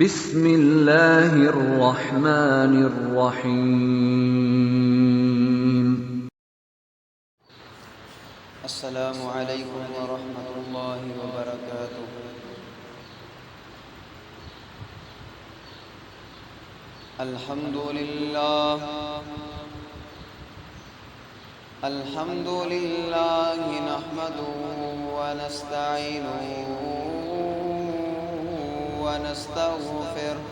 بسم اللہ الرحمن الرحیم۔ السلام علیکم ورحمۃ اللہ وبرکاتہ۔ الحمد للہ نحمده ونستعینه ونستغفره،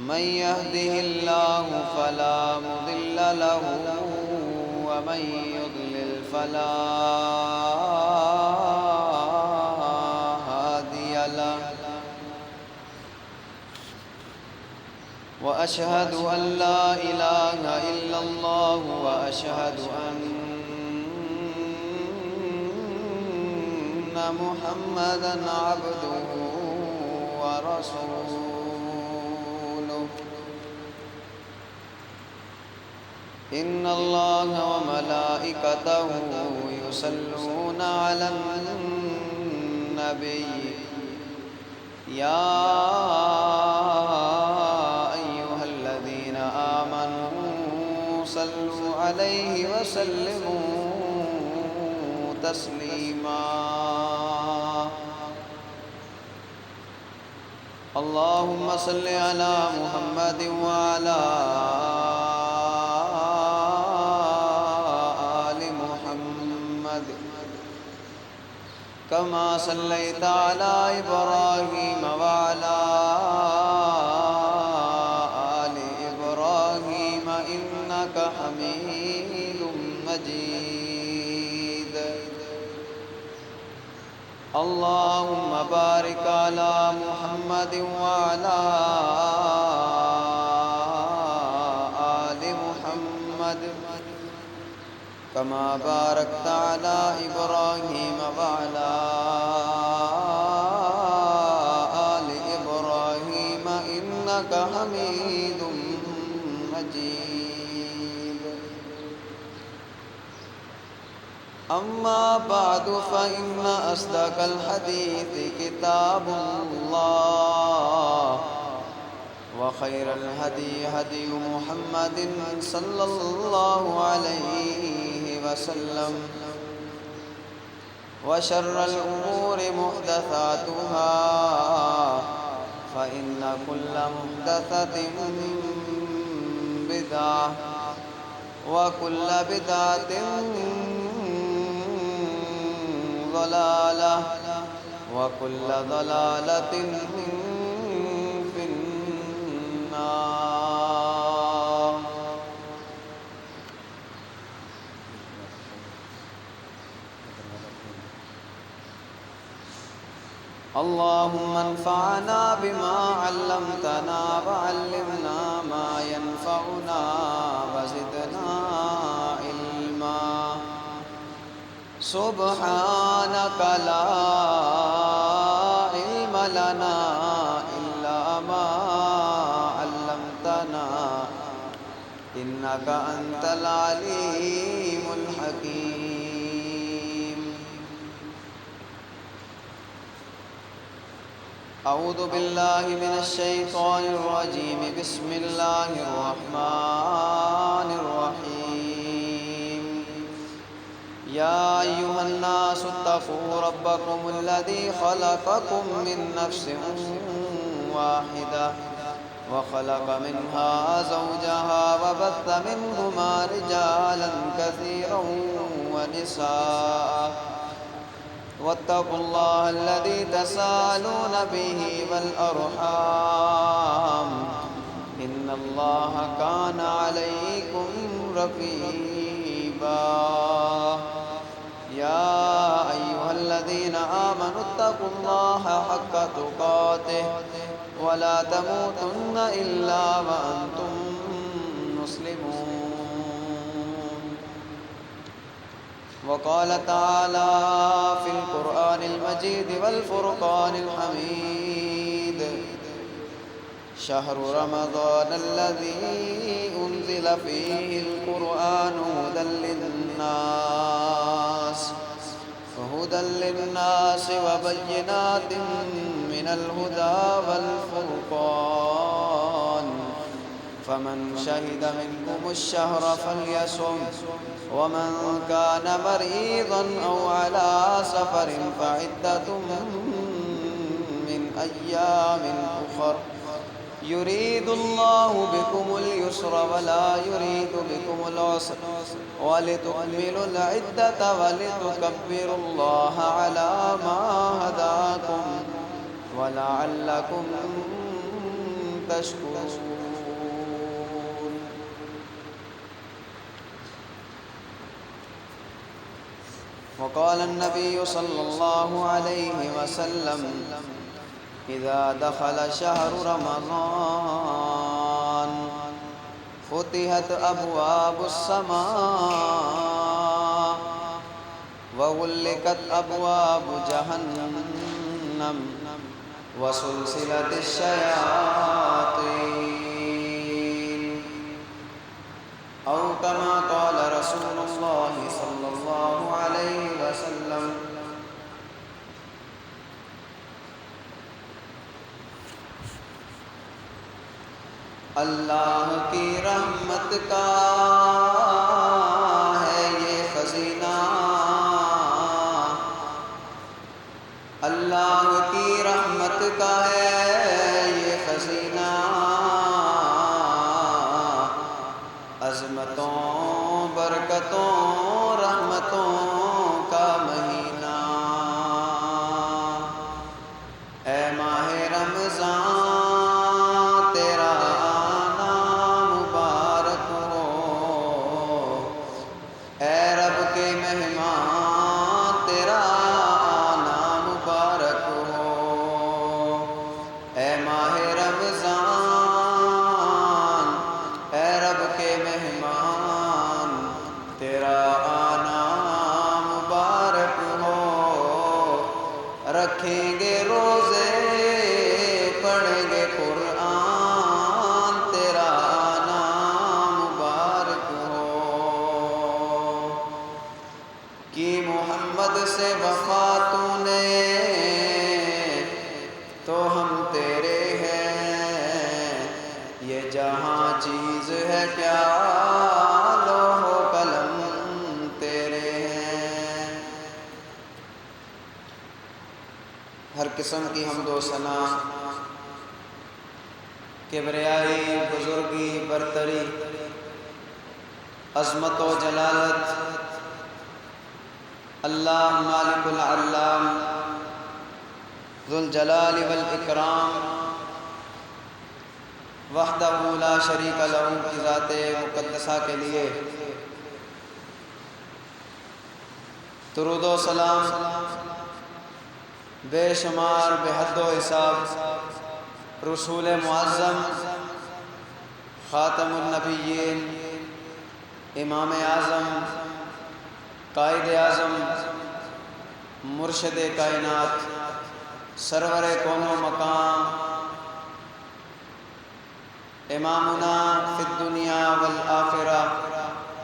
من يهده الله فلا مضل له ومن يضلل فلا هادي له، وأشهد أن لا إله إلا الله وأشهد أن محمدا عبده ورسوله، إن الله وملائكته يصلون على النبي، يا أيها الذين آمنوا صلوا عليه وسلموا تسليما، اللهم صل على محمد وعلى آل محمد كما صليت على إبراهيم وعلى آل إبراهيم إنك حميد مجيد، اللهم بارك على محمد وعلى آل محمد كما باركت على إبراهيم وعلى آل إبراهيم إنك حميد مجيد، أما بعد فإن أصدق الحديث كتاب الله، وخير الهدي هدي محمد صلى الله عليه وسلم، وشر الأمور محدثاتها، فإن كل محدثة بدعة، وكل بدعة ضلالة، وكل ضلالة في النار۔ اللهم انفعنا بما علمتنا وعلمنا ما ينفعنا وزدنا علما، سبحانك لا علم لنا إلا ما علمتنا إنك أنت العليم الحكيم۔ أعوذ بالله من الشيطان الرجيم، بسم الله الرحمن الرحيم، يا أيها الناس اتقوا ربكم الذي خلقكم من نفس واحدة، وخلق منها زوجها، وبث منهما رجالا كثيرا ونساء، واتقوا الله الذي تساءلون به والأرحام، إن الله كان عليكم رقيبا، يا أيها الذين آمنوا اتقوا الله حق تقاته ولا تموتن إلا وأنتم مسلمون، وقال تعالى في القرآن المجيد والفرقان الحميد، شهر رمضان الذي أنزل فيه القرآن هدى للناس هدى للناس وبينات من الهدى والفرقان فمن شهد منكم الشهر فليصم ومن كان مريضا أو على سفر فعدة من أيام أخر يريد الله بكم اليسر ولا يريد بكم العسر ولتكملوا العدة ولتكبروا الله على ما هداكم ولعلكم تشكرون. وقال النبي صلى الله عليه وسلم إذا دخل شهر رمضان فتحت أبواب السماء وغلقت أبواب جهنم وسلسلت الشياطين أو كما قال رسول الله صلى الله عليه وسلم. اللہ کی رحمت کا ہے یہ خزینہ، اللہ کی رحمت کا ہے یہ خزینہ، عظمتوں برکتوں رحمتوں کا مہینہ. اے ماہ رمضان رکھیں گے روزے پڑھیں گے قرآن تیرا آنا مبارک ہو. کی محمد سے وفا تو نے تو ہم تیرے ہیں، یہ جہاں چیز ہے کیا لوح و قلم تیرے ہیں. ہر قسم کی حمد و ثنا، کبریائی، بزرگی، برتری، عظمت و جلالت اللہ مالک العلام ذو الجلال والاکرام وحدہ لا شریک لہ کی ذات مقدسہ کے لیے درود و سلام بے شمار بے حد و حساب رسول معظم خاتم النبیین امام اعظم قائد اعظم مرشد کائنات سرور کون و مقام امامنا فی الدنیا والآخرہ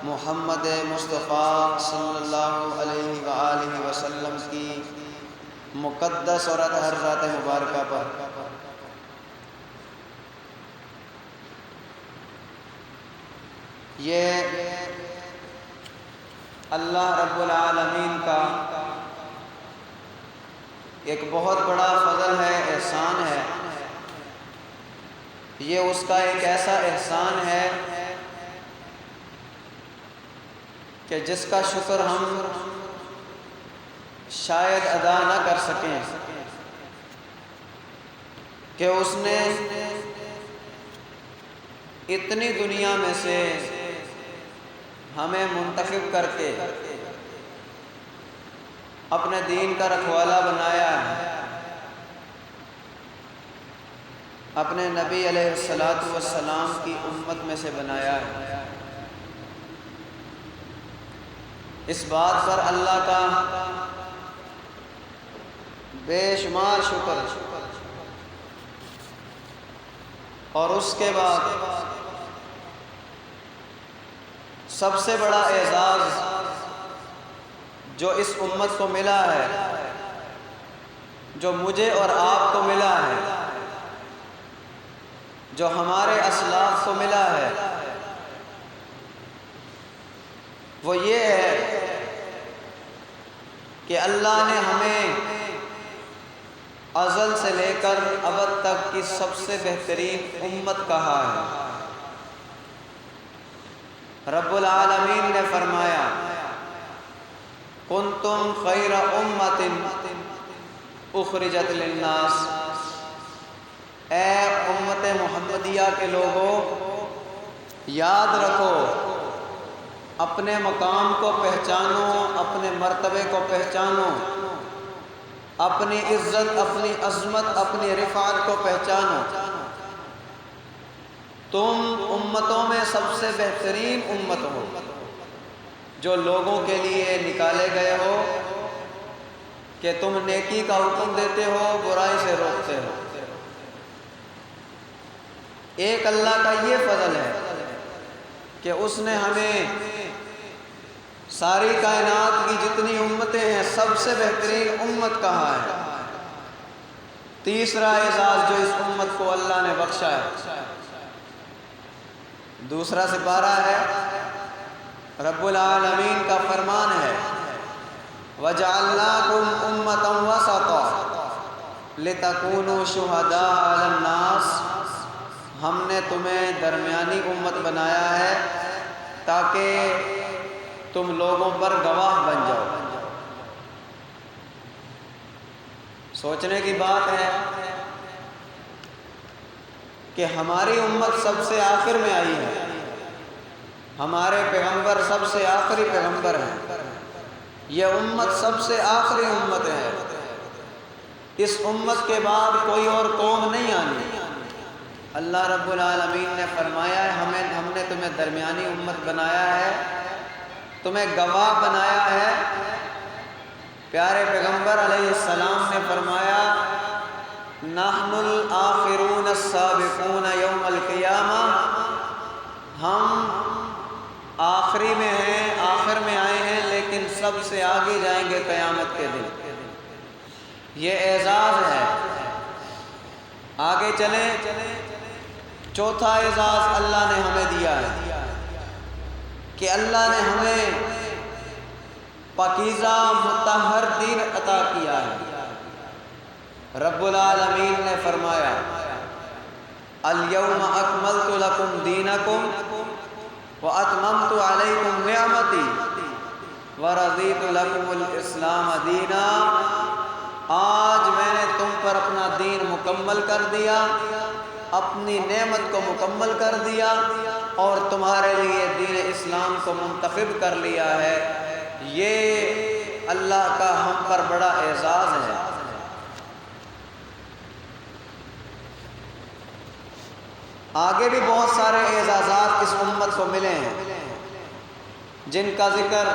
محمد مصطفیٰ صلی اللہ علیہ وآلہ وسلم کی مقدس اور اطہر ذات مبارکہ پر یہ اللہ رب العالمین کا ایک بہت بڑا فضل ہے، احسان ہے. یہ اس کا ایک ایسا احسان ہے کہ جس کا شکر ہم شاید ادا نہ کر سکیں، کہ اس نے اتنی دنیا میں سے ہمیں منتخب کر کے اپنے دین کا رکھوالا بنایا ہے، اپنے نبی علیہ السلام کی امت میں سے بنایا ہے. اس بات پر اللہ کا بے شمار شکر، اور اس کے بعد سب سے بڑا اعزاز جو اس امت کو ملا ہے، جو مجھے اور آپ کو ملا ہے، جو ہمارے اسلاف کو ملا ہے، وہ یہ ہے کہ اللہ نے ہمیں ازل سے لے کر ابد تک کی سب سے بہترین امت کہا ہے۔ رب العالمین نے فرمایا کنتم خیر امت اخرجت للناس، اے امت محمدیہ کے لوگوں، یاد رکھو، اپنے مقام کو پہچانو، اپنے مرتبے کو پہچانو، اپنی عزت، اپنی عظمت، اپنی رفعت کو پہچانو۔ تم امتوں میں سب سے بہترین امت ہو، جو لوگوں کے لیے نکالے گئے ہو کہ تم نیکی کا حکم دیتے ہو، برائی سے روکتے ہو۔ ایک اللہ کا یہ فضل ہے کہ اس نے ہمیں ساری کائنات کی جتنی امتیں ہیں سب سے بہترین امت کہا ہے۔ تیسرا اعزاز جو اس امت کو اللہ نے بخشا ہے، دوسرا سپارہ ہے، رب العالمین کا فرمان ہے وَجَعَلْنَاكُمْ أُمَّةً وَسَطًا لِتَكُونُوا شُهَدَاءَ عَلَى النَّاسِ، ہم نے تمہیں درمیانی امت بنایا ہے تاکہ تم لوگوں پر گواہ بن جاؤ۔ سوچنے کی بات ہے کہ ہماری امت سب سے آخر میں آئی ہے، ہمارے پیغمبر سب سے آخری پیغمبر ہیں، یہ امت سب سے آخری امت ہے، اس امت کے بعد کوئی اور قوم نہیں آنی۔ اللہ رب العالمین نے فرمایا ہے ہم نے تمہیں درمیانی امت بنایا ہے، تمہیں گواہ بنایا ہے۔ پیارے پیغمبر علیہ السلام نے فرمایا نحن الآخرون السابقون یوم القیامہ، ہم آخری میں ہیں، آخر میں آئے ہیں، لیکن سب سے آگے جائیں گے قیامت کے دن۔ یہ اعزاز ہے۔ آگے چلیں، چوتھا اعزاز اللہ نے ہمیں دیا ہے کہ اللہ نے ہمیں پاکیزہ مطہر دین عطا کیا ہے۔ رب العالمین نے فرمایا الیوم اکملت لکم دینکم واتممت علیکم نعمتی ورضیت لکم الاسلام دینا، آج میں نے تم پر اپنا دین مکمل کر دیا، اپنی نعمت کو مکمل کر دیا اور تمہارے لیے دین اسلام کو منتخب کر لیا ہے۔ یہ اللہ کا ہم پر بڑا اعزاز ہے۔ آگے بھی بہت سارے اعزازات اس امت کو ملے ہیں جن کا ذکر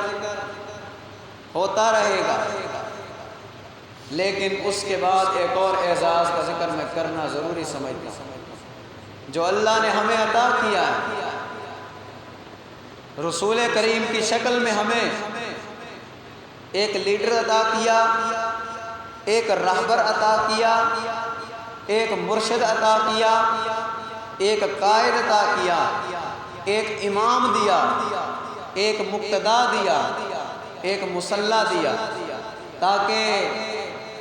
ہوتا رہے گا، لیکن اس کے بعد ایک اور اعزاز کا ذکر میں کرنا ضروری سمجھتا ہوں جو اللہ نے ہمیں عطا کیا ہے۔ رسول کریم کی شکل میں ہمیں ایک لیڈر عطا کیا، ایک رہبر عطا کیا، ایک مرشد عطا کیا، ایک قائد عطا کیا، ایک امام دیا، ایک مقتدا دیا، ایک مصلی دیا، تاکہ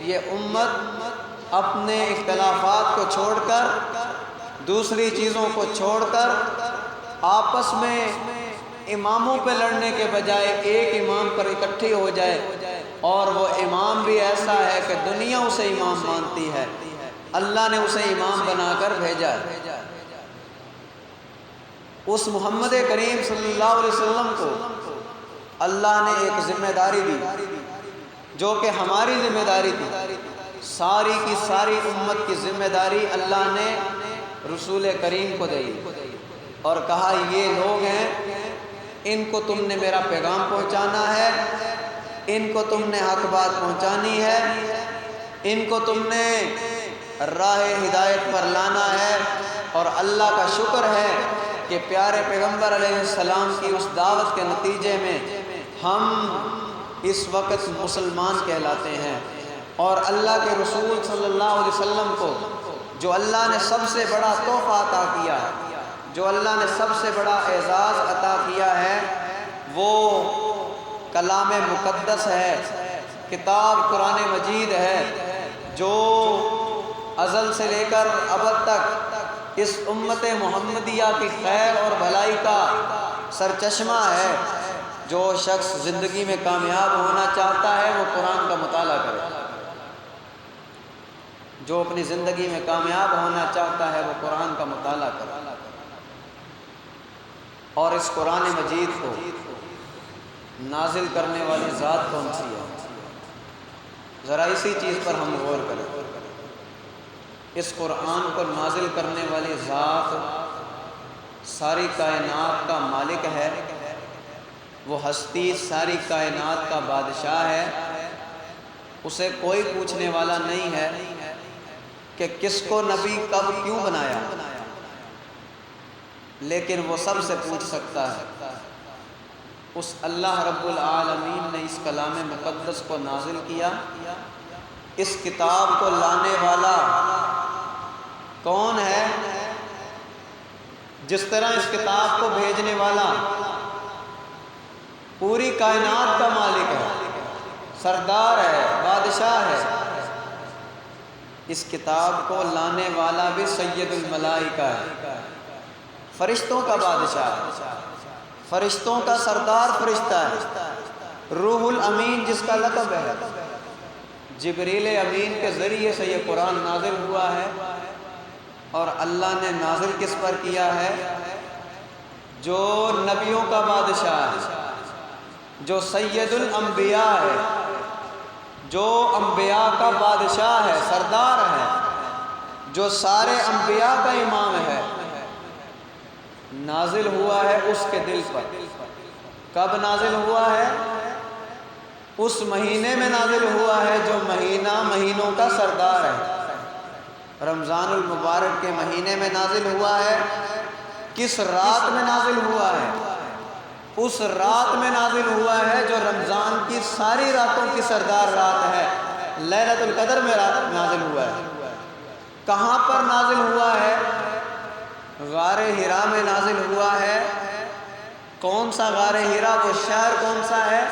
یہ امت اپنے اختلافات کو چھوڑ کر، دوسری چیزوں کو چھوڑ کر آپس میں اماموں پہ لڑنے کے بجائے ایک امام پر اکٹھی ہو جائے، اور وہ امام بھی ایسا ہے کہ دنیا اسے امام مانتی ہے، اللہ نے اسے امام بنا کر بھیجا ہے۔ اس محمد کریم صلی اللہ علیہ وسلم کو اللہ نے ایک ذمہ داری دی جو کہ ہماری ذمہ داری تھی، ساری کی ساری امت کی ذمہ داری اللہ نے رسول کریم کو دی اور کہا یہ لوگ ہیں، ان کو تم نے میرا پیغام پہنچانا ہے، ان کو تم نے حق بات پہنچانی ہے، ان کو تم نے راہ ہدایت پر لانا ہے۔ اور اللہ کا شکر ہے کہ پیارے پیغمبر علیہ السلام کی اس دعوت کے نتیجے میں ہم اس وقت مسلمان کہلاتے ہیں، اور اللہ کے رسول صلی اللہ علیہ وسلم کو جو اللہ نے سب سے بڑا تحفہ عطا کیا، جو اللہ نے سب سے بڑا اعزاز عطا کیا ہے، وہ کلام مقدس ہے، کتاب قرآن مجید ہے، جو ازل سے لے کر ابد تک اس امت محمدیہ کی خیر اور بھلائی کا سرچشمہ ہے۔ جو شخص زندگی میں کامیاب ہونا چاہتا ہے وہ قرآن کا مطالعہ کرے، جو اپنی زندگی میں کامیاب ہونا چاہتا ہے وہ قرآن کا مطالعہ کرے۔ اور اس قرآن مجید کو نازل کرنے والی ذات کون سی ہے؟ ذرا اسی چیز پر ہم غور کریں۔ اس قرآن کو نازل کرنے والی ذات ساری کائنات کا مالک ہے، وہ ہستی ساری کائنات کا بادشاہ ہے، اسے کوئی پوچھنے والا نہیں ہے کہ کس کو نبی کب کیوں بنایا، لیکن وہ سب سے پوچھ سکتا ہے۔ اس اللہ رب العالمین نے اس کلام مقدس کو نازل کیا، اس کتاب کو لانے والا کون ہے؟ جس طرح اس کتاب کو بھیجنے والا پوری کائنات کا مالک ہے، سردار ہے، بادشاہ ہے، اس کتاب کو لانے والا بھی سید الملائکہ ہے، فرشتوں کا بادشاہ ہے، فرشتوں کا سردار فرشتہ ہے، روح الامین جس کا لقب ہے۔ جبریل امین کے ذریعے سے یہ قرآن نازل ہوا ہے، اور اللہ نے نازل کس پر کیا ہے؟ جو نبیوں کا بادشاہ ہے، جو سید الانبیاء ہے، جو انبیاء کا بادشاہ ہے، سردار ہے، جو سارے انبیاء کا امام ہے، نازل ہوا ہے اس کے دل پر۔ کب نازل ہوا ہے؟ اس مہینے میں نازل ہوا ہے جو مہینہ مہینوں کا سردار ہے، رمضان المبارک کے مہینے میں نازل ہوا ہے۔ کس رات میں نازل ہوا ہے؟ اس رات میں نازل ہوا ہے جو رمضان کی ساری راتوں کی سردار رات ہے، لیلۃ القدر میں رات نازل ہوا ہے۔ کہاں پر نازل ہوا ہے؟ غار حرا میں نازل ہوا ہے۔ کون سا غار حرا؟ وہ شہر کون سا ہے؟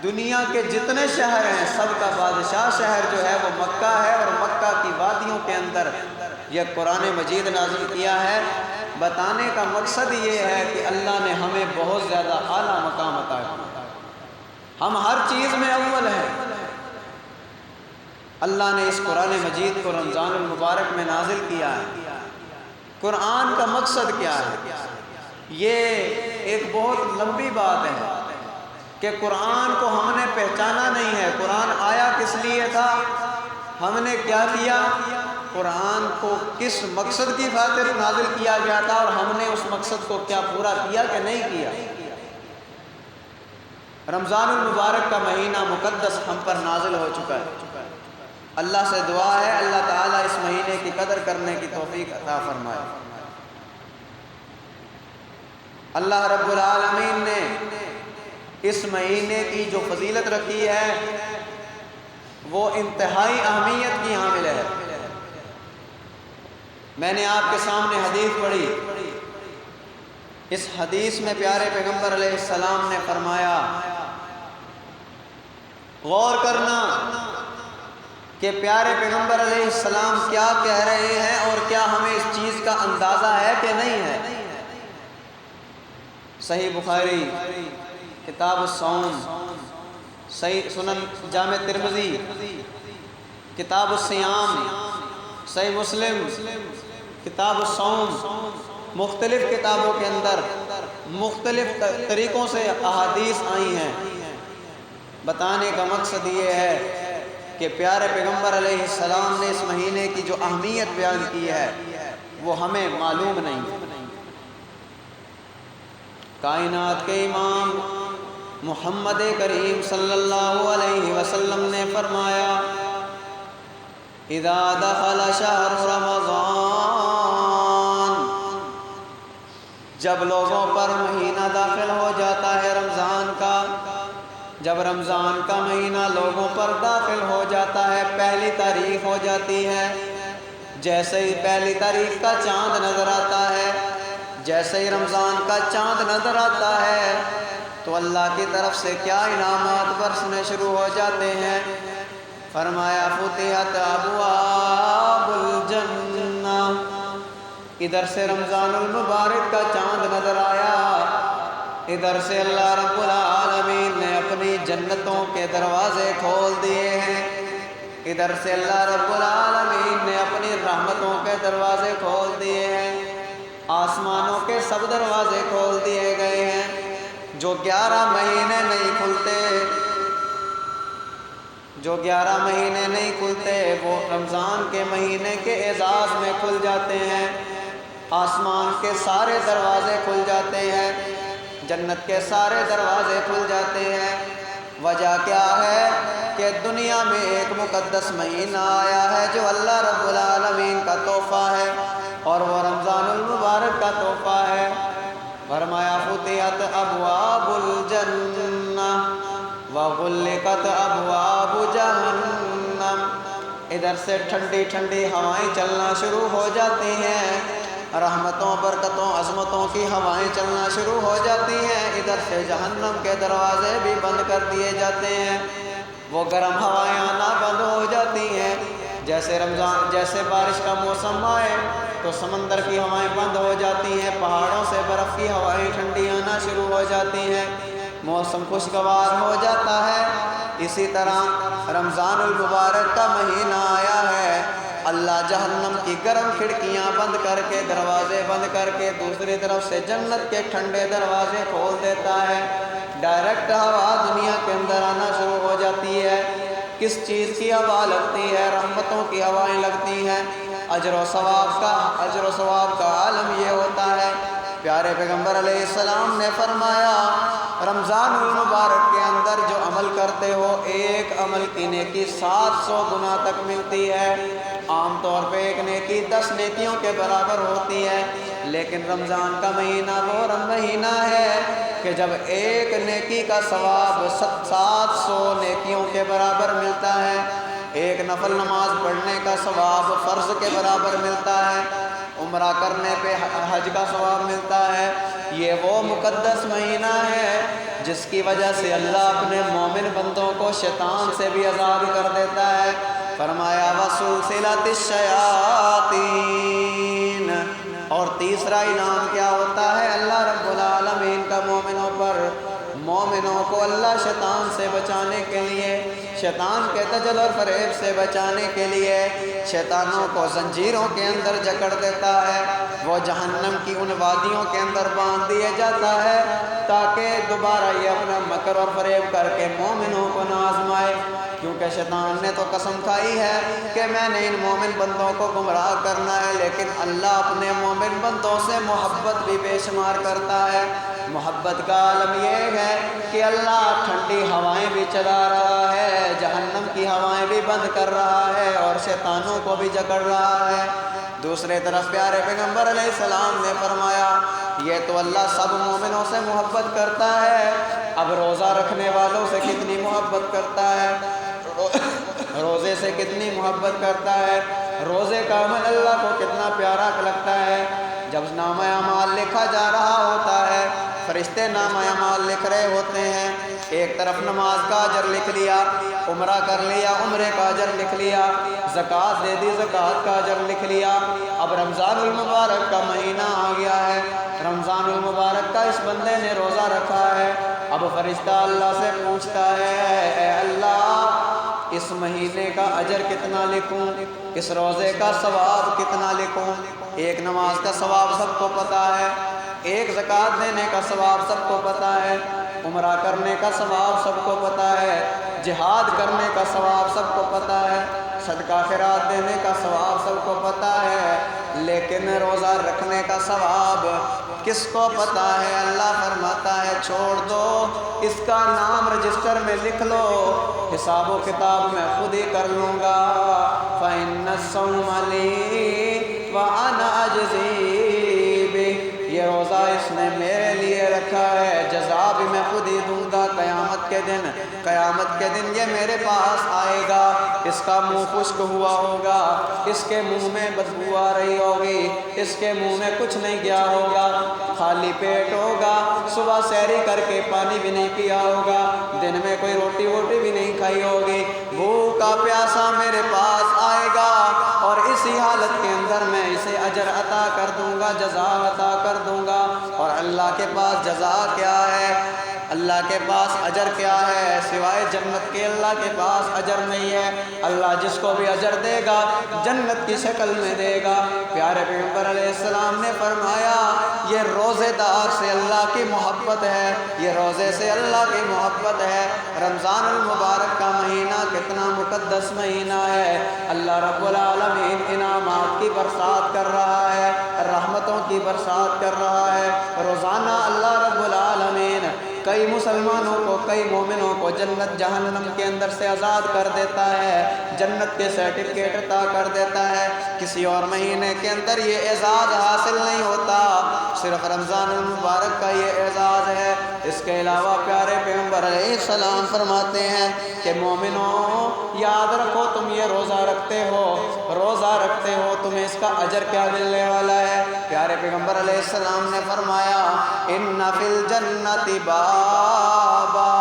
دنیا کے جتنے شہر ہیں سب کا بادشاہ شہر جو ہے وہ مکہ ہے، اور مکہ کی وادیوں کے اندر یہ قرآن مجید نازل کیا ہے۔ بتانے کا مقصد یہ ہے کہ اللہ نے ہمیں بہت زیادہ اعلیٰ مقام عطا کیا، ہم ہر چیز میں اول ہیں۔ اللہ نے اس قرآن مجید کو رمضان المبارک میں نازل کیا ہے۔ قرآن کا مقصد کیا ہے؟ یہ ایک بہت لمبی بات ہے کہ قرآن کو ہم نے پہچانا نہیں ہے۔ قرآن آیا کس لیے تھا؟ ہم نے کیا کیا؟ قرآن کو کس مقصد کی خاطر نازل کیا گیا تھا، اور ہم نے اس مقصد کو کیا پورا کیا کہ نہیں کیا؟ رمضان المبارک کا مہینہ مقدس ہم پر نازل ہو چکا ہے۔ اللہ سے دعا ہے اللہ تعالیٰ اس مہینے کی قدر کرنے کی توفیق عطا فرمائے۔ اللہ رب العالمین نے اس مہینے کی جو فضیلت رکھی ہے وہ انتہائی اہمیت کی حامل ہے۔ میں نے آپ کے سامنے حدیث پڑھی، اس حدیث میں پیارے پیغمبر علیہ السلام نے فرمایا، غور کرنا کہ پیارے پیغمبر علیہ السلام کیا کہہ رہے ہیں اور کیا ہمیں اس چیز کا اندازہ ہے کہ نہیں ہے۔ صحیح بخاری کتاب الصوم، صحیح سنن جامع ترمذی کتاب الصیام، صحیح مسلم کتاب الصوم، مختلف کتابوں کے اندر مختلف طریقوں سے احادیث آئی ہیں۔ بتانے کا مقصد یہ ہے کہ پیارے پیغمبر علیہ السلام نے اس مہینے کی جو اہمیت بیان کی ہے وہ ہمیں معلوم نہیں۔ کائنات کے امام محمد کریم صلی اللہ علیہ وسلم نے فرمایا، اذا دخل شہر رمضان، جب لوگوں پر مہینہ داخل ہو جاتا ہے رمضان کا، جب رمضان کا مہینہ لوگوں پر داخل ہو جاتا ہے، پہلی تاریخ ہو جاتی ہے، جیسے ہی پہلی تاریخ کا چاند نظر آتا ہے، جیسے ہی رمضان کا چاند نظر آتا ہے تو اللہ کی طرف سے کیا انعامات برسنے شروع ہو جاتے ہیں۔ فرمایا فتحت ابواب الجنہ، ادھر سے رمضان المبارک کا چاند نظر آیا، ادھر سے اللہ رب العالمین نے اپنی جنتوں کے دروازے کھول دیے ہیں، ادھر سے اللہ رب العالمین نے اپنی رحمتوں کے دروازے کھول دیے ہیں، آسمانوں کے سب دروازے کھول دیے گئے ہیں۔ جو 11 مہینے نہیں کھلتے، جو 11 مہینے نہیں کھلتے وہ رمضان کے مہینے کے اعزاز میں کھل جاتے ہیں، آسمان کے سارے دروازے کھل جاتے ہیں، جنت کے سارے دروازے کھل جاتے ہیں۔ وجہ کیا ہے کہ دنیا میں ایک مقدس مہینہ آیا ہے جو اللہ رب العالمین کا تحفہ ہے، اور وہ رمضان المبارک کا تحفہ ہے۔ فرمایا فتحت ابواب الجنہ وغلقت ابواب جہنم، ادھر سے ٹھنڈی ٹھنڈی ہوائیں چلنا شروع ہو جاتی ہیں، رحمتوں برکتوں عظمتوں کی ہوائیں چلنا شروع ہو جاتی ہیں، ادھر سے جہنم کے دروازے بھی بند کر دیے جاتے ہیں، وہ گرم ہوائیں آنا بند ہو جاتی ہیں۔ جیسے بارش کا موسم آئے تو سمندر کی ہوائیں بند ہو جاتی ہیں، پہاڑوں سے برف کی ہوائیں ٹھنڈی آنا شروع ہو جاتی ہیں، موسم خوشگوار ہو جاتا ہے۔ اسی طرح رمضان المبارک کا مہینہ آیا ہے، اللہ جہنم کی گرم کھڑکیاں بند کر کے، دروازے بند کر کے، دوسری طرف سے جنت کے ٹھنڈے دروازے کھول دیتا ہے، ڈائریکٹ ہوا دنیا کے اندر آنا شروع ہو جاتی ہے۔ کس چیز کی ہوا لگتی ہے؟ رحمتوں کی ہوائیں لگتی ہیں۔ اجر و ثواب کا عالم یہ ہوتا ہے۔ پیارے پیغمبر علیہ السلام نے فرمایا رمضان المبارک کے اندر جو عمل کرتے ہو، ایک عمل کی نیکی 700 گنا تک ملتی ہے۔ عام طور پہ ایک نیکی 10 نیکیوں کے برابر ہوتی ہے، لیکن رمضان کا مہینہ وہ مہینہ ہے کہ جب ایک نیکی کا ثواب 700 نیکیوں کے برابر ملتا ہے، ایک نفل نماز پڑھنے کا ثواب فرض کے برابر ملتا ہے، عمرہ کرنے پہ حج کا ثواب ملتا ہے۔ یہ وہ مقدس مہینہ ہے جس کی وجہ سے اللہ اپنے مومن بندوں کو شیطان سے بھی آزاد کر دیتا ہے۔ فرمایا وَسُلْسِلَتِ الشَّيَاطِينَ، اور تیسرا انعام کیا ہوتا ہے اللہ رب العالمین کا مومنوں پر؟ مومنوں کو اللہ شیطان سے بچانے کے لیے، شیطان کے تجل اور فریب سے بچانے کے لیے شیطانوں کو زنجیروں کے اندر جکڑ دیتا ہے، وہ جہنم کی ان وادیوں کے اندر باندھ دیا جاتا ہے تاکہ دوبارہ یہ اپنا مکر اور فریب کر کے مومنوں کو نہ آزمائے، کیونکہ شیطان نے تو قسم کھائی ہے کہ میں نے ان مومن بندوں کو گمراہ کرنا ہے، لیکن اللہ اپنے مومن بندوں سے محبت بھی بے شمار کرتا ہے۔ محبت کا عالم یہ ہے کہ اللہ ٹھنڈی ہوائیں بھی چلا رہا ہے، جہنم کی ہوائیں بھی بند کر رہا ہے اور شیطانوں کو بھی جکڑ رہا ہے۔ دوسرے طرف پیارے پیغمبر علیہ السلام نے فرمایا یہ تو اللہ سب مومنوں سے محبت کرتا ہے، اب روزہ رکھنے والوں سے کتنی محبت کرتا ہے، روزے سے کتنی محبت کرتا ہے، روزے کا عمل اللہ کو کتنا پیارا لگتا ہے۔ جب نامہ اعمال لکھا جا رہا ہوتا ہے، فرشتے نامہ اعمال لکھ رہے ہوتے ہیں، ایک طرف نماز کا اجر لکھ لیا، عمرہ کر لیا، عمرے کا اجر لکھ لیا، زکوٰۃ دے دی، زکوٰۃ کا اجر لکھ لیا۔ اب رمضان المبارک کا مہینہ آ گیا ہے، رمضان المبارک کا اس بندے نے روزہ رکھا ہے، اب فرشتہ اللہ سے پوچھتا ہے اے اللہ اس مہینے کا اجر کتنا لکھوں، اس روزے کا ثواب کتنا لکھوں؟ ایک نماز کا ثواب سب کو پتہ ہے، ایک زکوٰۃ دینے کا ثواب سب کو پتہ ہے، عمرہ کرنے کا ثواب سب کو پتہ ہے، جہاد کرنے کا ثواب سب کو پتہ ہے، صدقہ خیرات دینے کا ثواب سب کو پتہ ہے، لیکن روزہ رکھنے کا ثواب کس کو پتہ ہے؟ اللہ فرماتا ہے چھوڑ دو، اس کا نام رجسٹر میں لکھ لو، حساب و کتاب میں خود ہی کر لوں گا۔ فَإِنَّ الصَّوْمَ لِي وَأَنَا أَجْزِي بِهِ، یہ روزہ اس نے میرے لیے لیے رکھا ہے، جزا بھی میں خود ہی دوں گا قیامت کے دن۔ قیامت کے دن یہ میرے پاس آئے گا، اس کا منہ خشک ہوا ہوگا، اس کے منہ میں بدبو آ رہی ہوگی، اس کے منہ میں کچھ نہیں گیا ہوگا، خالی پیٹ ہوگا، صبح سحری کر کے پانی بھی نہیں پیا ہوگا، دن میں کوئی روٹی ووٹی بھی نہیں کھائی ہوگی، بھوکا پیاسا میرے پاس آئے گا، اور اسی حالت کے اندر میں اسے اجر عطا کر دوں گا، جزا عطا کر دوں گا۔ اور اللہ کے پاس جزا کیا ہے، اللہ کے پاس اجر کیا ہے، سوائے جنت کے اللہ کے پاس اجر نہیں ہے۔ اللہ جس کو بھی اجر دے گا جنت کی شکل میں دے گا۔ پیارے پیغمبر علیہ السلام نے فرمایا یہ روزے دار سے اللہ کی محبت ہے، یہ روزے سے اللہ کی محبت ہے۔ رمضان المبارک کا مہینہ کتنا مقدس مہینہ ہے، اللہ رب العالمین انعامات کی برسات کر رہا ہے، رحمتوں کی برسات کر رہا ہے۔ روزانہ اللہ رب العالمین کئی مسلمانوں کو، کئی مومنوں کو جنت جہنم کے اندر سے آزاد کر دیتا ہے، جنت کے سرٹیفکیٹ عطا کر دیتا ہے۔ کسی اور مہینے کے اندر یہ اعزاز حاصل نہیں ہوتا، صرف رمضان المبارک کا یہ اعزاز ہے۔ اس کے علاوہ پیارے پیغمبر علیہ السلام فرماتے ہیں کہ مومنوں یاد رکھو تم یہ روزہ رکھتے ہو، روزہ رکھتے ہو، تمہیں اس کا اجر کیا ملنے والا ہے۔ پیارے پیغمبر علیہ السلام نے فرمایا ان فی الجنت بابا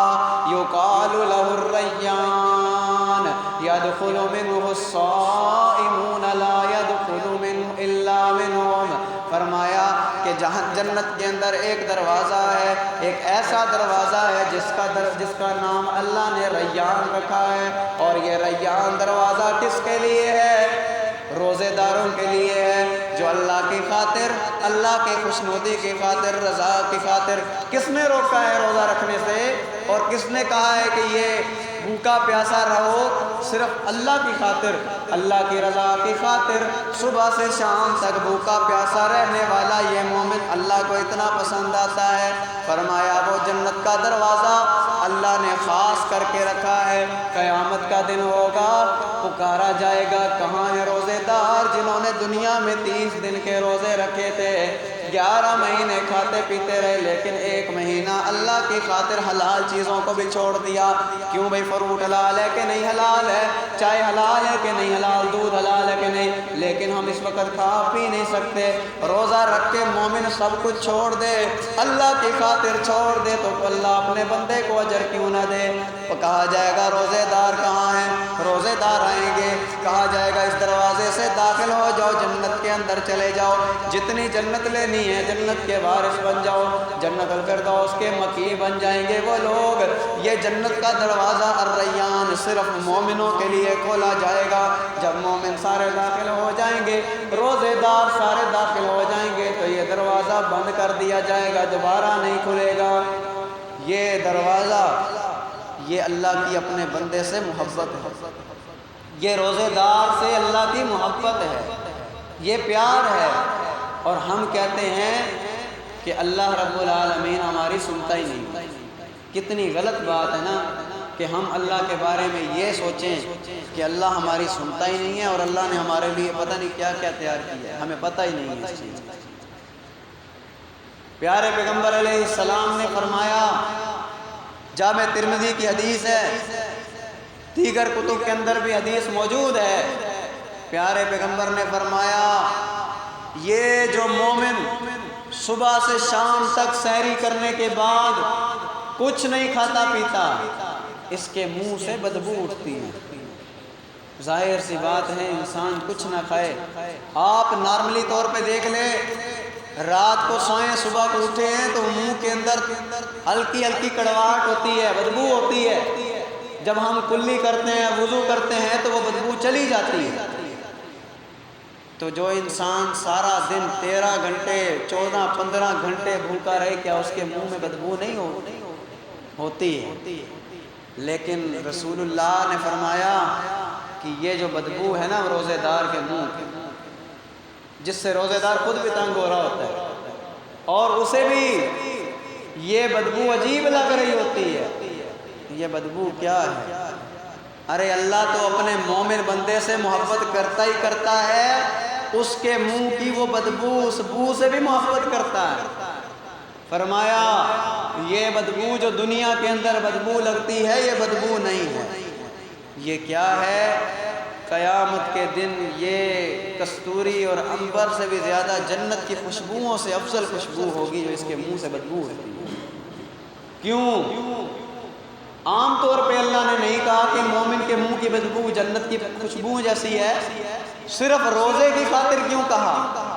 یقال له الریان يدخل منه الصائمون لا يدخل منه الا منهم۔ فرمایا کہ جہاں جنت کے اندر ایک دروازہ ہے، ایک ایسا دروازہ ہے جس کا نام اللہ نے ریان رکھا ہے، اور یہ ریان دروازہ کس کے لیے ہے؟ روزے داروں کے لیے ہے، جو اللہ کی خاطر، اللہ کے خوشنودی کی خاطر، رضا کی خاطر۔ کس نے روکا ہے روزہ رکھنے سے، اور کس نے کہا ہے کہ یہ بھوکا پیاسا رہو؟ صرف اللہ کی خاطر، اللہ کی رضا کی خاطر صبح سے شام تک بھوکا پیاسا رہنے والا یہ مومن اللہ کو اتنا پسند آتا ہے۔ فرمایا وہ جنت کا دروازہ اللہ نے خاص کر کے رکھا ہے، قیامت کا دن ہوگا، پکارا جائے گا کہاں ہے روزے دار جنہوں نے دنیا میں 30 دن کے روزے رکھے تھے، 11 مہینے کھاتے پیتے رہے، لیکن ایک مہینہ اللہ کی خاطر حلال چیزوں کو بھی چھوڑ دیا۔ کیوں بھئی فروٹ حلال ہے کہ نہیں حلال ہے، چائے حلال ہے کہ نہیں حلال، دودھ حلال ہے کہ نہیں، لیکن ہم اس وقت کھا پی نہیں سکتے۔ روزہ رکھ کے مومن سب کچھ چھوڑ دے، اللہ کی خاطر چھوڑ دے، تو اللہ اپنے بندے کو اجر کیوں نہ دے؟ تو کہا جائے گا روزے دار کہاں ہیں؟ روزے دار آئیں گے، کہا جائے گا اس دروازے سے داخل ہو جاؤ، جنت کے اندر چلے جاؤ، جتنی جنت لینی ہے جنت کے وارث بن جاؤ، جنت الفردوس کے مکی بن جائیں گے وہ لوگ۔ یہ جنت کا دروازہ الریان صرف مومنوں کے لیے کھولا جائے گا۔ جب مومن سارے داخل ہو جائیں گے، روزے دار سارے داخل ہو جائیں گے، تو یہ دروازہ بند کر دیا جائے گا، دوبارہ نہیں کھلے گا۔ یہ دروازہ، یہ اللہ کی اپنے بندے سے محبت ہے، یہ روزے دار سے اللہ کی محبت ہے، یہ پیار ہے۔ اور ہم کہتے ہیں کہ اللہ رب العالمین ہماری سنتا ہی نہیں۔ کتنی غلط بات ہے نا کہ ہم اللہ کے بارے میں یہ سوچیں کہ اللہ ہماری سنتا ہی نہیں ہے، اور اللہ نے ہمارے لیے پتہ نہیں کیا کیا تیار کیا ہے، ہمیں پتہ ہی نہیں ہے اس چیز کا۔ پیارے پیغمبر علیہ السلام نے فرمایا، جامع ترمذی کی حدیث ہے، دیگر کتب کے اندر بھی حدیث موجود ہے، پیارے پیغمبر نے فرمایا یہ جو مومن صبح سے شام تک سحری کرنے کے بعد کچھ نہیں کھاتا پیتا، اس کے منہ سے بدبو اٹھتی ہے۔ ظاہر سی بات ہے انسان کچھ نہ کھائے، آپ نارملی طور پہ دیکھ لیں، رات کو سوئیں صبح کو اٹھے ہیں تو منہ کے اندر ہلکی ہلکی کڑواہٹ ہوتی ہے، بدبو ہوتی ہے، جب ہم کلی کرتے ہیں، وضو کرتے ہیں تو وہ بدبو چلی جاتی ہے۔ تو جو انسان سارا دن 13 گھنٹے 14-15 گھنٹے بھوکا رہے، کیا اس کے منہ میں بدبو نہیں ہوتی ہے؟ لیکن رسول اللہ نے فرمایا کہ یہ جو بدبو ہے نا روزے دار کے منہ کی، جس سے روزے دار خود بھی تنگ ہو رہا ہوتا ہے، اور اسے بھی یہ بدبو عجیب لگ رہی ہوتی ہے، یہ بدبو کیا ہے؟ ارے اللہ تو اپنے مومن بندے سے محبت کرتا ہی کرتا ہے، اس کے منہ کی وہ بدبو، اس بو سے بھی محبت کرتا ہے۔ فرمایا یہ بدبو جو دنیا کے اندر بدبو لگتی ہے یہ بدبو نہیں ہے، یہ کیا ہے؟ قیامت کے دن یہ کستوری اور عنبر سے بھی زیادہ جنت کی خوشبوؤں سے افضل خوشبو ہوگی جو اس کے منہ سے بدبو ہوتی ہے۔ کیوں؟ عام طور پہ اللہ نے نہیں کہا کہ مومن کے منہ کی بدبو جنت کی خوشبو جیسی ہے، صرف روزے کی خاطر کیوں کہا؟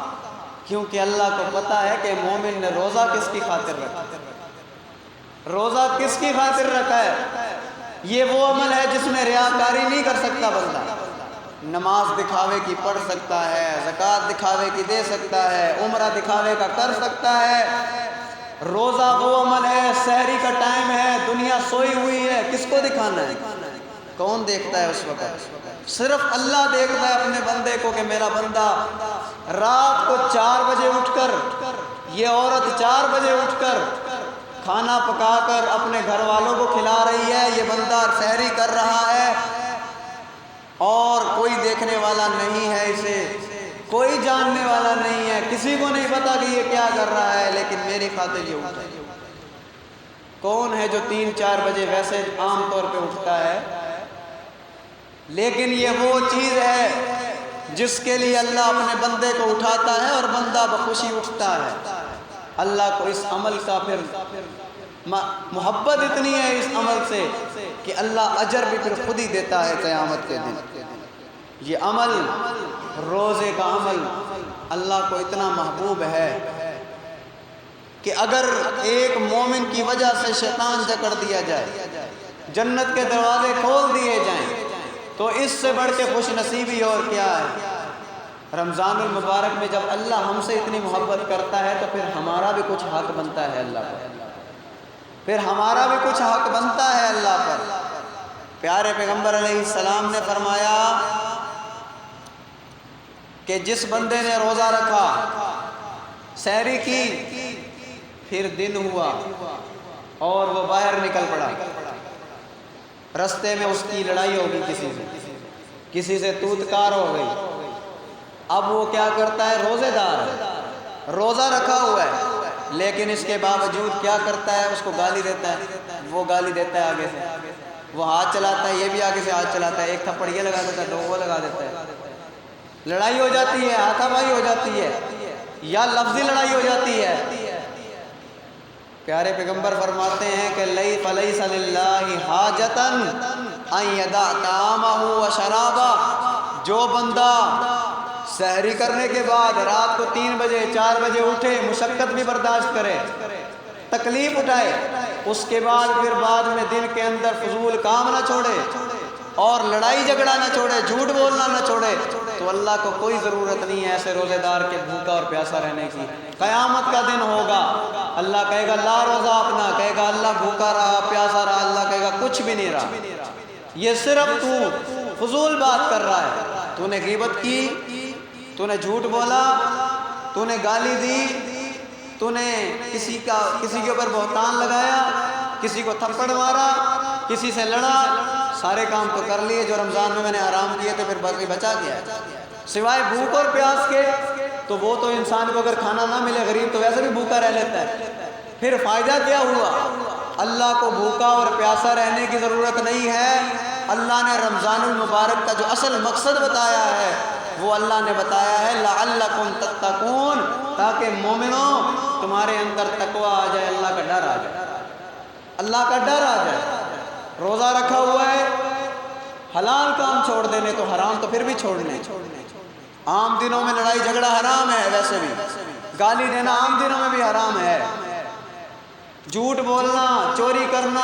کیونکہ اللہ کو پتہ ہے کہ مومن نے روزہ کس کی خاطر رکھا ہے، روزہ کس کی خاطر رکھا ہے۔ یہ وہ عمل ہے جس میں ریاکاری نہیں کر سکتا بندہ، نماز دکھاوے کی پڑھ سکتا ہے، زکوٰۃ دکھاوے کی دے سکتا ہے، عمرہ دکھاوے کا کر سکتا ہے۔ روزہ وہ عمل ہے، سحری کا ٹائم ہے، دنیا سوئی ہوئی ہے، کس کو دکھانا ہے؟ کون دیکھتا ہے اس وقت؟ صرف اللہ دیکھتا ہے اپنے بندے کو کہ میرا بندہ رات کو 4 بجے اٹھ کر، یہ عورت 4 بجے اٹھ کر کھانا پکا کر اپنے گھر والوں کو کھلا رہی ہے، یہ بندہ سحری کر رہا ہے اور کوئی دیکھنے والا نہیں ہے، اسے کوئی جاننے والا نہیں ہے، کسی کو نہیں پتا کہ یہ کیا کر رہا ہے، لیکن میری خاطر یہ اٹھا ہے۔ کون ہے جو 3-4 بجے ویسے عام طور پہ اٹھتا ہے؟ لیکن یہ وہ چیز ہے جس کے لیے اللہ اپنے بندے کو اٹھاتا ہے اور بندہ بخوشی اٹھتا ہے۔ اللہ کو اس عمل کا پھر محبت اتنی ہے اس عمل سے کہ اللہ اجر بھی پھر خود ہی دیتا ہے قیامت کے دن۔ یہ عمل، روزے کا عمل اللہ کو اتنا محبوب ہے کہ اگر ایک مومن کی وجہ سے شیطان جکڑ دیا جائے، جنت کے دروازے کھول دیے جائیں، تو اس سے بڑھ کے خوش نصیبی اور کیا ہے؟ رمضان المبارک میں جب اللہ ہم سے اتنی محبت کرتا ہے تو پھر ہمارا بھی کچھ حق بنتا ہے اللہ پر، پھر ہمارا بھی کچھ حق بنتا ہے اللہ پر۔ پیارے پیغمبر علیہ السلام نے فرمایا کہ جس بندے نے روزہ رکھا، سحری کی، پھر دن ہوا اور وہ باہر نکل پڑا، رستے میں اس کی لڑائی ہوگی کسی سے توت کار ہو گئی، اب وہ کیا کرتا ہے؟ روزے دار ہے، روزہ رکھا ہوا ہے، لیکن اس کے باوجود کیا کرتا ہے؟ اس کو گالی دیتا ہے، وہ گالی دیتا ہے آگے سے، وہ ہاتھ چلاتا ہے، یہ بھی آگے سے ہاتھ چلاتا ہے، ایک تھپڑ یہ لگا دیتا ہے، 2 وہ لگا دیتا ہے، لڑائی ہو جاتی ہے، ہاتھا پائی ہو جاتی ہے، یا لفظی لڑائی ہو جاتی ہے۔ پیارے پیغمبر فرماتے ہیں کہ فَلَيْسَ لِلَّهِ حَاجَةً أَن يَدَعَ طَعَامَهُ وَشَرَابَهُ، جو بندہ سحری کرنے کے بعد رات کو 3 بجے 4 بجے اٹھے، مشقت بھی برداشت کرے، تکلیف اٹھائے، اس کے بعد پھر بعد میں دن کے اندر فضول کام نہ چھوڑے اور لڑائی جھگڑا نہ چھوڑے، جھوٹ بولنا نہ چھوڑے، تو اللہ کو کوئی ضرورت نہیں ہے ایسے روزے دار کے بھوکا اور پیاسا رہنے کی۔ قیامت کا دن ہوگا، اللہ کہے گا لا روزہ اپنا، کہے گا اللہ بھوکا رہا پیاسا رہا، اللہ کہے گا کچھ بھی نہیں رہا، یہ صرف تو فضول بات کر رہا ہے، تو نے غیبت کی، تو نے جھوٹ بولا، تو نے گالی دی، تو نے کسی کے اوپر بہتان لگایا، کسی کو تھپڑ مارا، کسی سے لڑا، سارے کام تو کر لیے جو رمضان میں نے حرام کیے تو پھر باقی بچا گیا سوائے بھوک اور پیاس کے، تو وہ تو انسان کو اگر کھانا نہ ملے، غریب تو ویسے بھی بھوکا رہ لیتا ہے، پھر فائدہ کیا ہوا؟ اللہ کو بھوکا اور پیاسا رہنے کی ضرورت نہیں ہے۔ اللہ نے رمضان المبارک کا جو اصل مقصد بتایا ہے وہ اللہ نے بتایا ہے لعلکم تتقون، تاکہ مومنوں تمہارے اندر تقوی آ جائے، اللہ کا ڈر آ جائے، اللہ کا ڈر آ جائے۔ روزہ رکھا ہوا ہے، حلال کام چھوڑ دینے تو حرام تو پھر بھی چھوڑنے، عام دنوں میں لڑائی جھگڑا حرام ہے، ویسے بھی گالی دینا عام دنوں میں بھی حرام ہے، جھوٹ بولنا، چوری کرنا،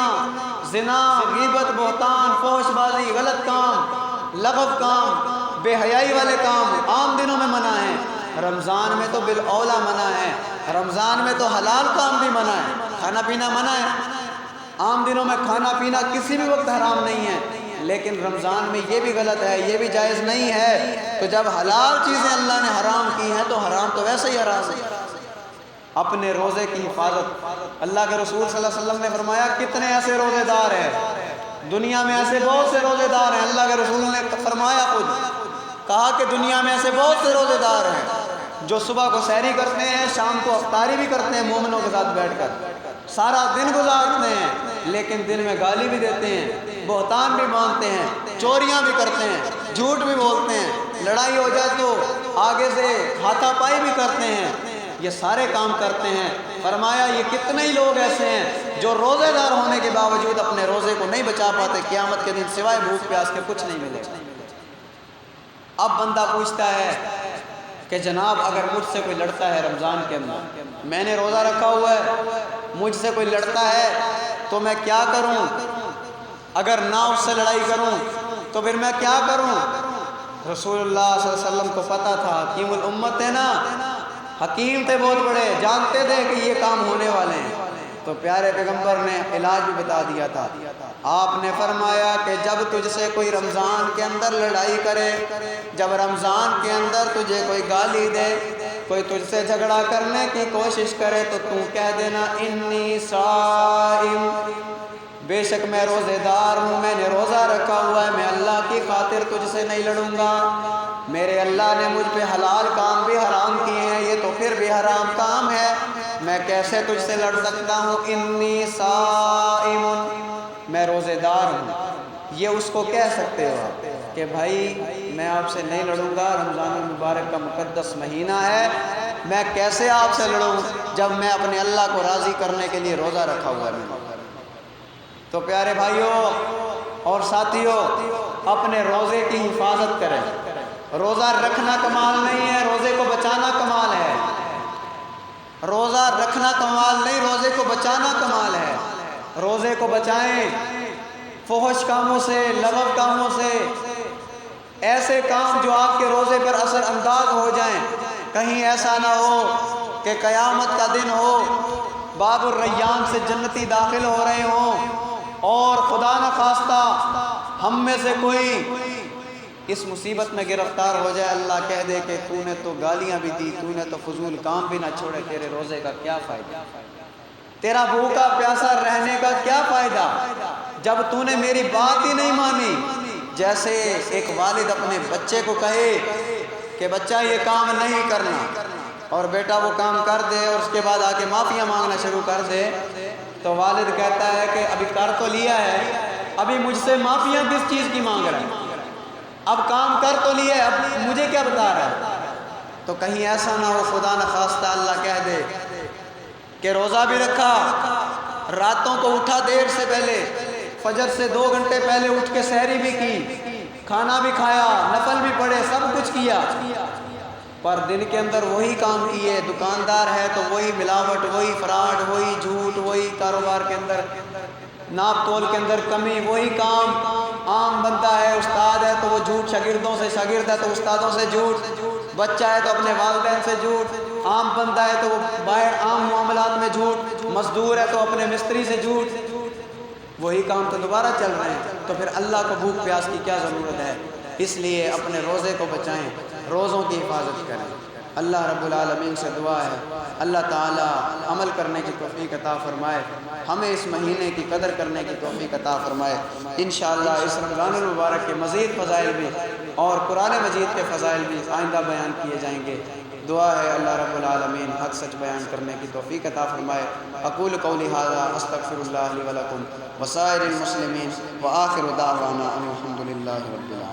زنا، غیبت، بہتان، فحش بازی، غلط کام، لغو کام، بے حیائی والے کام عام دنوں میں منع ہیں، رمضان میں تو بالاولیٰ منع ہے، رمضان میں تو حلال کام بھی منع ہے، کھانا پینا منع ہے، عام دنوں میں کھانا پینا کسی بھی وقت حرام نہیں ہے، لیکن رمضان میں یہ بھی غلط ہے، یہ بھی جائز نہیں ہے، تو جب حلال چیزیں اللہ نے حرام کی ہیں تو حرام تو ویسے ہی حرام ہے۔ اپنے روزے کی حفاظت، اللہ کے رسول صلی اللہ علیہ وسلم نے فرمایا کتنے ایسے روزے دار ہیں دنیا میں، ایسے بہت سے روزے دار ہیں، اللہ کے رسول نے فرمایا خود، کہا کہ دنیا میں ایسے بہت سے روزے دار ہیں جو صبح کو سحری کرتے ہیں، شام کو افطاری بھی کرتے ہیں مومنوں کے ساتھ بیٹھ کر، سارا دن گزارتے ہیں، لیکن دن میں گالی بھی دیتے ہیں، بہتان بھی باندھتے ہیں، چوریاں بھی کرتے ہیں، جھوٹ بھی بولتے ہیں، لڑائی ہو جائے تو آگے سے ہاتھا پائی بھی کرتے ہیں، یہ سارے کام کرتے ہیں۔ فرمایا یہ کتنے ہی لوگ ایسے ہیں جو روزے دار ہونے کے باوجود اپنے روزے کو نہیں بچا پاتے، قیامت کے دن سوائے بھوک پیاس کے کچھ نہیں ملے گا۔ اب بندہ پوچھتا ہے کہ جناب اگر مجھ سے کوئی لڑتا ہے رمضان کے اندر، میں نے روزہ رکھا ہوا ہے، مجھ سے کوئی لڑتا ہے تو میں کیا کروں؟ اگر نہ اس سے لڑائی کروں تو پھر میں کیا کروں؟ رسول اللہ صلی اللہ علیہ وسلم کو پتا تھا، حکیم الامت تھے نا، حکیم تھے بہت بڑے، جانتے تھے کہ یہ کام ہونے والے ہیں، تو پیارے پیغمبر نے علاج بھی بتا دیا تھا۔ آپ نے فرمایا کہ جب تجھ سے کوئی رمضان کے اندر لڑائی کرے، جب رمضان کے اندر تجھے کوئی گالی دے، کوئی تجھ سے جھگڑا کرنے کی کوشش کرے، تو تو کہہ دینا انی صائم، بے شک میں روزے دار ہوں، میں نے روزہ رکھا ہوا ہے، میں اللہ کی خاطر تجھ سے نہیں لڑوں گا، میرے اللہ نے مجھ پہ حلال کام بھی حرام کیے ہیں، یہ تو پھر بھی حرام کام ہے، میں کیسے تجھ سے لڑ سکتا ہوں؟ انی صائم، میں روزے دار ہوں۔ یہ اس کو کہہ سکتے ہو کہ بھائی میں آپ سے نہیں لڑوں گا، رمضان المبارک کا مقدس مہینہ ہے، میں کیسے آپ سے لڑوں جب میں اپنے اللہ کو راضی کرنے کے لیے روزہ رکھا ہوا ہے۔ تو پیارے بھائیوں اور ساتھیوں، اپنے روزے کی حفاظت کریں۔ روزہ رکھنا کمال نہیں ہے، روزے کو بچانا کمال ہے۔ روزہ رکھنا کمال نہیں، روزے کو بچانا کمال ہے۔ روزے کو بچائیں فحش کاموں سے، لغو کاموں سے، ایسے کام جو آپ کے روزے پر اثر انداز ہو جائیں۔ کہیں ایسا نہ ہو کہ قیامت کا دن ہو، باب الریان سے جنتی داخل ہو رہے ہوں، اور خدا نخواستہ ہم میں سے کوئی اس مصیبت میں گرفتار ہو جائے، اللہ کہہ دے کہ تو نے تو گالیاں بھی دی، تو نے تو فضول کام بھی نہ چھوڑے، تیرے روزے کا کیا فائدہ؟ تیرا بھوکا پیاسا رہنے کا کیا فائدہ جب تو نے میری بات ہی نہیں مانی؟ جیسے ایک والد اپنے بچے کو کہے کہ بچہ یہ کام نہیں کرنا، اور بیٹا وہ کام کر دے اور اس کے بعد آ کے معافیاں مانگنا شروع کر دے، تو والد کہتا ہے کہ ابھی کر تو لیا ہے، ابھی مجھ سے معافیاں کس چیز کی مانگ رہا ہے؟ اب کام کر تو لیا ہے، اب مجھے کیا بتا رہا ہے؟ تو کہیں ایسا نہ ہو خدا نخواستہ اللہ کہہ دے کہ روزہ بھی رکھا، راتوں کو اٹھا دیر سے پہلے، فجر سے 2 گھنٹے پہلے اٹھ کے سحری بھی کی، کھانا بھی کھایا، نفل بھی پڑھے، سب کچھ کیا، پر دن کے اندر وہی کام کیے، دکاندار ہے تو وہی ملاوٹ، وہی فراڈ، وہی جھوٹ، وہی کاروبار کے اندر ناپ تول کے اندر کمی، وہی کام، عام بندہ ہے، استاد ہے تو وہ جھوٹ، شاگردوں سے، شاگرد ہے تو استادوں سے جھوٹ، بچہ ہے تو اپنے والدین سے جھوٹ، عام بندہ ہے تو وہ باہر عام معاملات میں جھوٹ، مزدور ہے تو اپنے مستری سے جھوٹ، وہی کام تو دوبارہ چل رہے ہیں، تو پھر اللہ کو بھوک پیاس کی کیا ضرورت ہے؟ اس لیے اپنے روزے کو بچائیں، روزوں کی حفاظت کریں۔ اللہ رب العالمین سے دعا ہے اللہ تعالی عمل کرنے کی توفیق عطا فرمائے، ہمیں اس مہینے کی قدر کرنے کی توفیق عطا فرمائے۔ انشاءاللہ اس رمضان المبارک کے مزید فضائل بھی اور قرآن مجید کے فضائل بھی آئندہ بیان کیے جائیں گے۔ دعا ہے اللہ رب العالمین حق سچ بیان کرنے کی توفیق عطا فرمائے۔ اقول قولی ھذا استغفر اللہ لی ولکم وسائر المسلمین وآخر دعوانا ان الحمد للہ رب العالمین۔